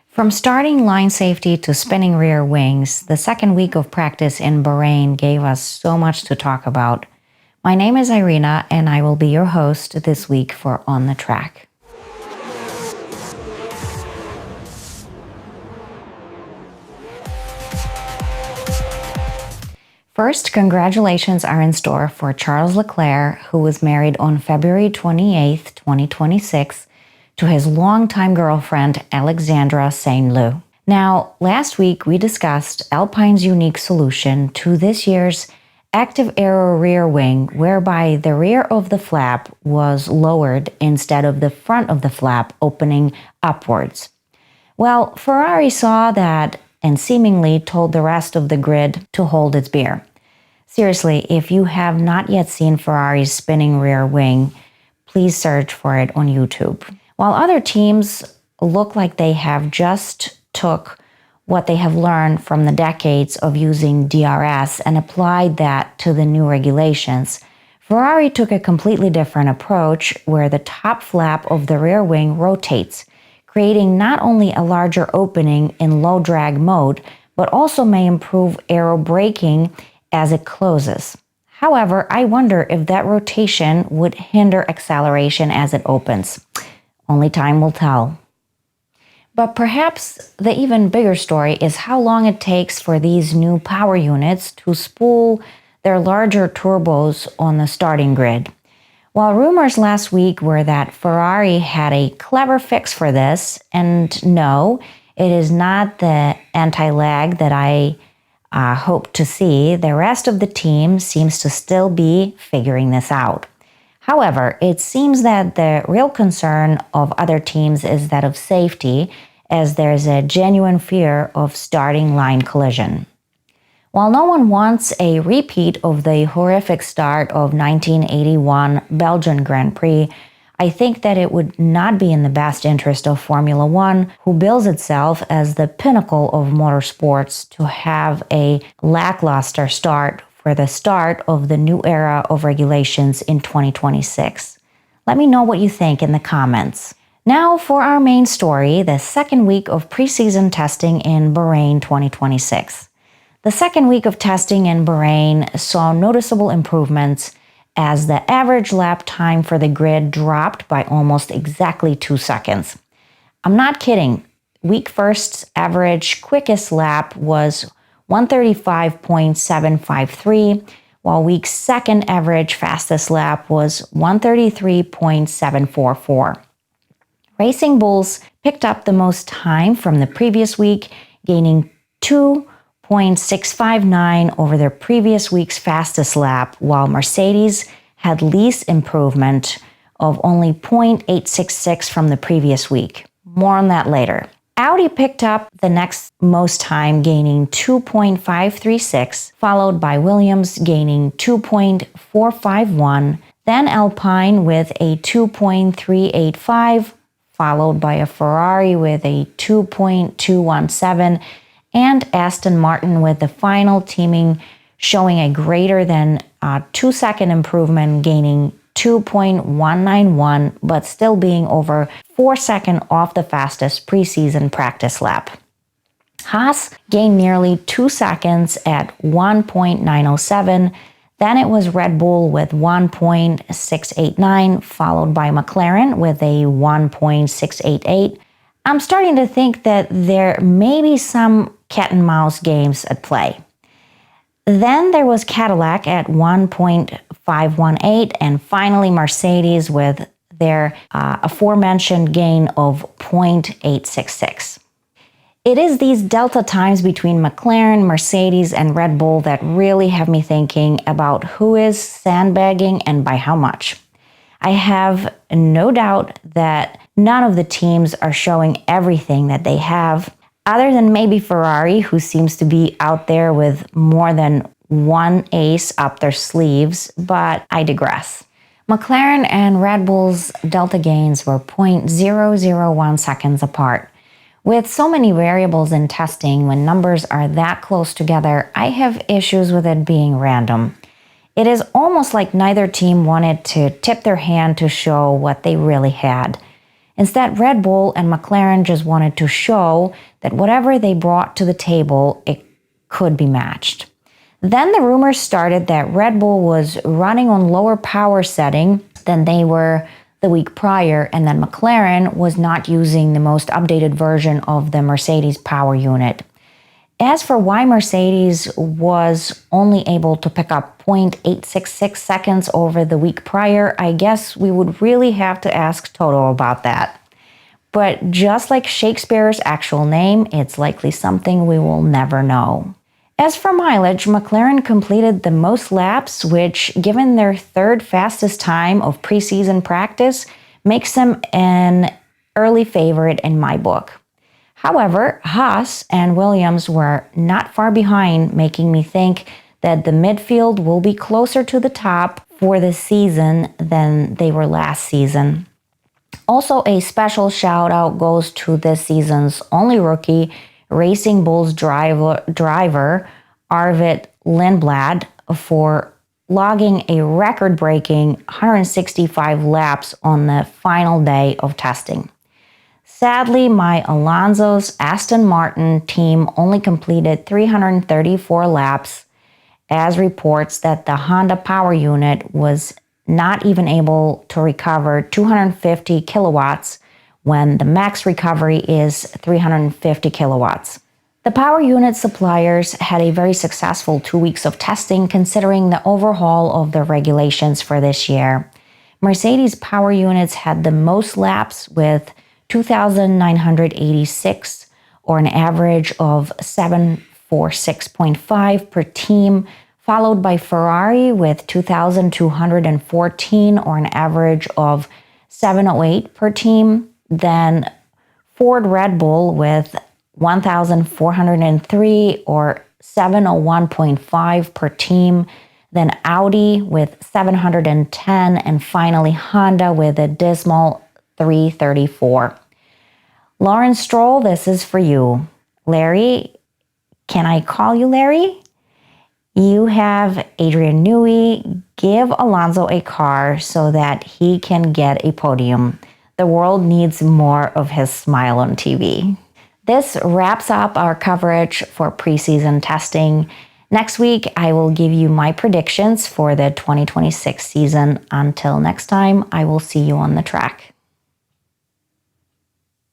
From starting line safety to spinning rear wings, the second week of practice in Bahrain gave us so much to talk about. My name is Irina, and I will be your host this week for On the Track. First, congratulations are in store for Charles Leclerc, who was married on February 28, 2026, to his longtime girlfriend, Alexandra Saint-Leu. Now, last week we discussed Alpine's unique solution to this year's active aero rear wing, whereby the rear of the flap was lowered instead of the front of the flap opening upwards. Well, Ferrari saw that and seemingly told the rest of the grid to hold its beer. Seriously, if you have not yet seen Ferrari's spinning rear wing, please search for it on YouTube. While other teams look like they have just took what they have learned from the decades of using DRS and applied that to the new regulations, Ferrari took a completely different approach where the top flap of the rear wing rotates, creating not only a larger opening in low drag mode, but also may improve aero braking as it closes. However, I wonder if that rotation would hinder acceleration as it opens. Only time will tell. But perhaps the even bigger story is how long it takes for these new power units to spool their larger turbos on the starting grid. While rumors last week were that Ferrari had a clever fix for this, and no, it is not the anti-lag that I hope to see, the rest of the team seems to still be figuring this out. However, it seems that the real concern of other teams is that of safety, as there's a genuine fear of starting line collision. While no one wants a repeat of the horrific start of 1981 Belgian Grand Prix, I think that it would not be in the best interest of Formula One, who bills itself as the pinnacle of motorsports, to have a lackluster start for the start of the new era of regulations in 2026. Let me know what you think in the comments. Now for our main story, the second week of preseason testing in Bahrain 2026. The second week of testing in Bahrain saw noticeable improvements as the average lap time for the grid dropped by almost exactly 2 seconds. I'm not kidding. Week first's average quickest lap was 135.753, while week second average fastest lap was 133.744. Racing Bulls picked up the most time from the previous week, gaining 2.659 over their previous week's fastest lap, while Mercedes had least improvement of only 0.866 from the previous week. More on that later. Audi picked up the next most time, gaining 2.536, followed by Williams gaining 2.451, then Alpine with a 2.385, followed by a Ferrari with a 2.217, and Aston Martin with the final teaming showing a greater than 2-second improvement, gaining 2.191, but still being over 4 seconds off the fastest preseason practice lap. Haas gained nearly 2 seconds at 1.907. Then it was Red Bull with 1.689, followed by McLaren with a 1.688. I'm starting to think that there may be some cat and mouse games at play. Then there was Cadillac at 1.518, and finally Mercedes with their aforementioned gain of 0.866. It is these delta times between McLaren, Mercedes, and Red Bull that really have me thinking about who is sandbagging and by how much. I have no doubt that none of the teams are showing everything that they have, other than maybe Ferrari, who seems to be out there with more than one ace up their sleeves, but I digress. McLaren and Red Bull's delta gains were 0.001 seconds apart. With so many variables in testing, when numbers are that close together, I have issues with it being random. It is almost like neither team wanted to tip their hand to show what they really had. Instead, Red Bull and McLaren just wanted to show that whatever they brought to the table, it could be matched. Then the rumors started that Red Bull was running on lower power setting than they were the week prior, and that McLaren was not using the most updated version of the Mercedes power unit. As for why Mercedes was only able to pick up 0.866 seconds over the week prior, I guess we would really have to ask Toto about that. But just like Shakespeare's actual name, it's likely something we will never know. As for mileage, McLaren completed the most laps, which, given their third fastest time of preseason practice, makes them an early favorite in my book. However, Haas and Williams were not far behind, making me think that the midfield will be closer to the top for this season than they were last season. Also, a special shout out goes to this season's only rookie, Racing Bulls driver Arvid Lindblad, for logging a record-breaking 165 laps on the final day of testing. Sadly, my Alonso's Aston Martin team only completed 334 laps, as reports that the Honda power unit was not even able to recover 250 kilowatts when the max recovery is 350 kilowatts. The power unit suppliers had a very successful 2 weeks of testing considering the overhaul of the regulations for this year. Mercedes power units had the most laps with 2,986, or an average of 746.5 per team, followed by Ferrari with 2,214, or an average of 708 per team, then Ford Red Bull with 1,403, or 701.5 per team, then Audi with 710, and finally Honda with a dismal 334. Lawrence Stroll, this is for you. Larry, can I call you Larry? You have Adrian Newey give Alonso a car so that he can get a podium. The world needs more of his smile on TV. This wraps up our coverage for preseason testing. Next week, I will give you my predictions for the 2026 season. Until next time, I will see you on the track.